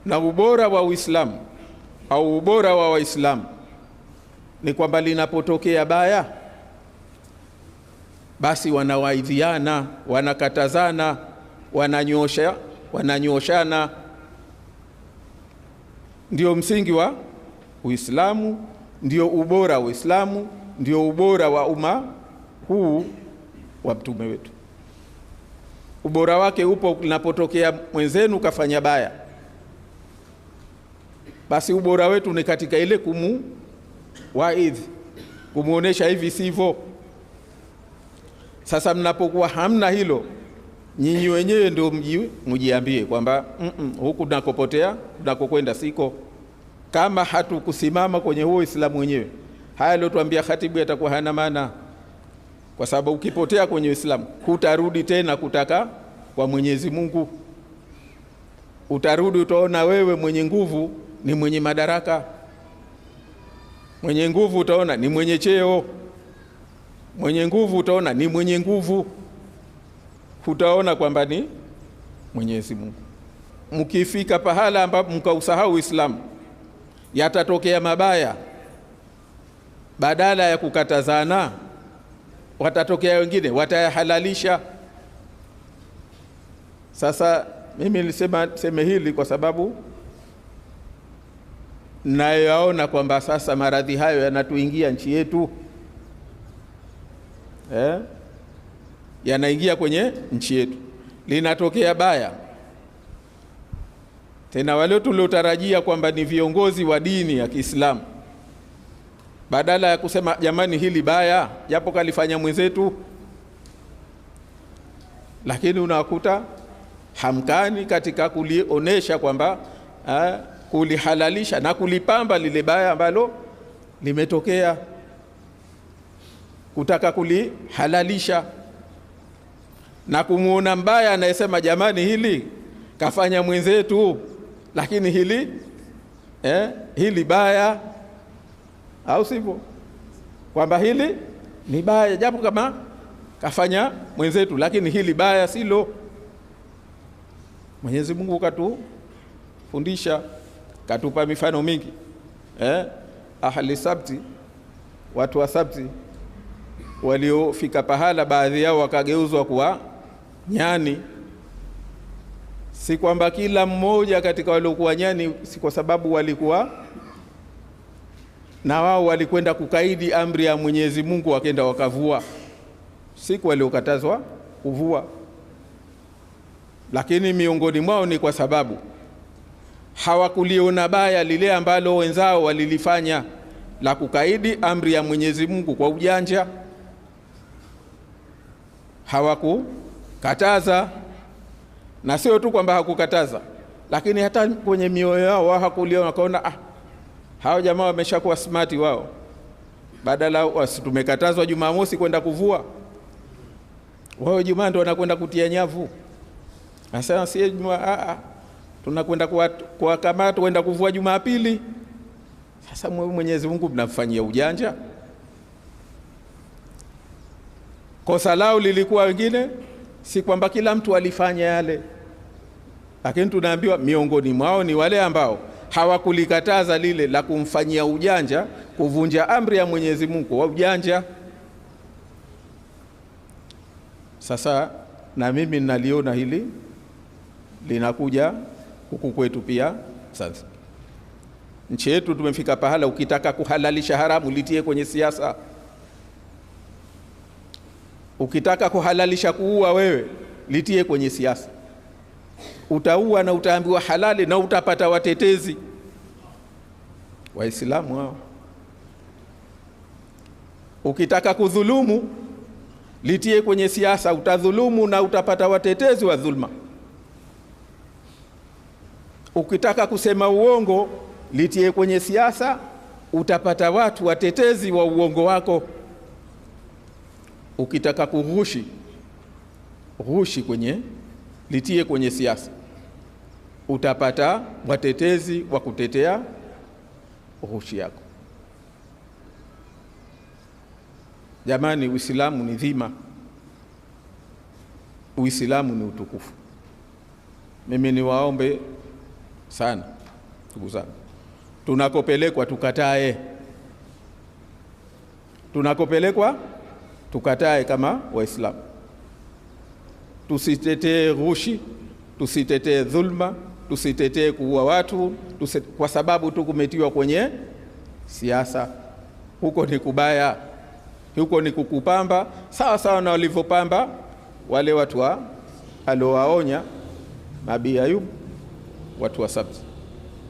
Na ubora wa Uislamu au ubora wa Waislamu ni kwamba linapotokea baya, basi wanawaidhiana, wanakatazana, wananyoshana. Ndio msingi wa Uislamu, ndio ubora wa Uislamu, ndio ubora wa umma huu wa mtume wetu. Ubora wake upo linapotokea mwenzenu kafanya baya, basi ubora wetu ni katika ile waidhi, kumuonesha hivi sivyo. Sasa mnapokuwa hamna hilo, nyinyi wenyewe ndio mjiambie kwamba huku tunakopotea, tunakokwenda siko. Kama hatukusimama kwenye huo Uislamu wenyewe, haya leo tuambia khatibu yatakuwa hana maana, kwa sababu ukipotea kwenye Uislamu hutarudi tena kutaka kwa Mwenyezi Mungu. Utarudi utaona wewe mwenye nguvu ni mwenye madaraka, mwenye nguvu utaona ni mwenye cheo, mwenye nguvu utaona ni mwenye nguvu, utaona kwamba ni Mwenyezi Mungu. Mkifika pahala ambapo mkausahau Uislamu, yatatokea mabaya, badala ya kukatazana watatokea wengine watayahalalisha. Sasa mimi nilisema hili kwa sababu nayaona kwamba sasa maradhi hayo yanatuingia nchi yetu, yanaingia kwenye nchi yetu. Linatokea baya, tena wale tuliotarajia kwamba ni viongozi wa dini ya Kiislamu, badala ya kusema jamani hili baya japo kalifanya mwenzetu, lakini unakuta hamkani katika kulionesha kwamba kulihalalisha na kulipamba lile baya ambalo limetokea, kutaka kulihalalisha na kumuona mbaya anayesema jamani hili kafanya mwenzetu, lakini hili baya, au sivyo, kwamba hili ni baya japo kama kafanya mwenzetu, lakini hili baya silo. Mwenyezi Mungu katufundisha, katupa mifano mingi. Ahli sabti, watu wa sabti waliofika pahala baadhi yao wakageuzwa kuwa nyani. Si kwamba kila mmoja katika waliokuwa nyani, si kwa sababu walikuwa na wao walikwenda kukaidi amri ya Mwenyezi Mungu wakaenda wakavua, siku waliokatazwa kuvua, lakini miongoni mwao ni kwa sababu hawakuliona baya lile ambalo wenzao walilifanya la kukaidi amri ya Mwenyezi Mungu kwa ujanja. Hawakukataza, na sio tu kwamba hakukataza, lakini hata kwenye mioyo yao hawakuliona, wakaona hao jamaa wameshakuwa smart wao, badala tumekatazwa Jumamosi kwenda kuvua, wao Jumaa ndio wanakwenda kutia nyavu. Sasa si Jumaa, tunakwenda kwa kama tuenda kuvua Jumapili. Sasa Mwenyezi Mungu mnafanyia ujanja. Kosa lao lilikuwa wengine, si kwamba kila mtu alifanya yale, lakini tunaambiwa miongoni mwao ni wale ambao hawakulikataza lile la kumfanyia ujanja, kuvunja amri ya Mwenyezi Mungu wa ujanja. Sasa na mimi naliona hili linakuja huku kwetu pia. Sasa nchi yetu tumefika pahala, ukitaka kuhalalisha haramu litie kwenye siasa. Ukitaka kuhalalisha kuua wewe litie kwenye siasa. Utaua na utaambiwa halali na utapata watetezi. Waislamu hao. Ukitaka kudhulumu litie kwenye siasa, utadhulumu na utapata watetezi wa dhulma. Ukitaka kusema uongo litie kwenye siasa, utapata watu watetezi wa uongo wako. Ukitaka kughushi litie kwenye siasa, utapata watetezi wa kutetea ghushi yako. Jamani, Uislamu ni dhima, Uislamu ni utukufu. Mimi niwaombe sana. Ndugu zangu, tunakopelekwa tukatae, tunakopelekwa tukatae kama Waislamu. Tusitetee ghushi, tusitetee dhulma, tusitetee kuua watu kwa sababu tu kumetiwa kwenye siasa. Huko ni kubaya, huko ni kukupamba sawa sawa na walivyopamba wale watu aliowaonya Nabii Ayub, watu wa Sabti.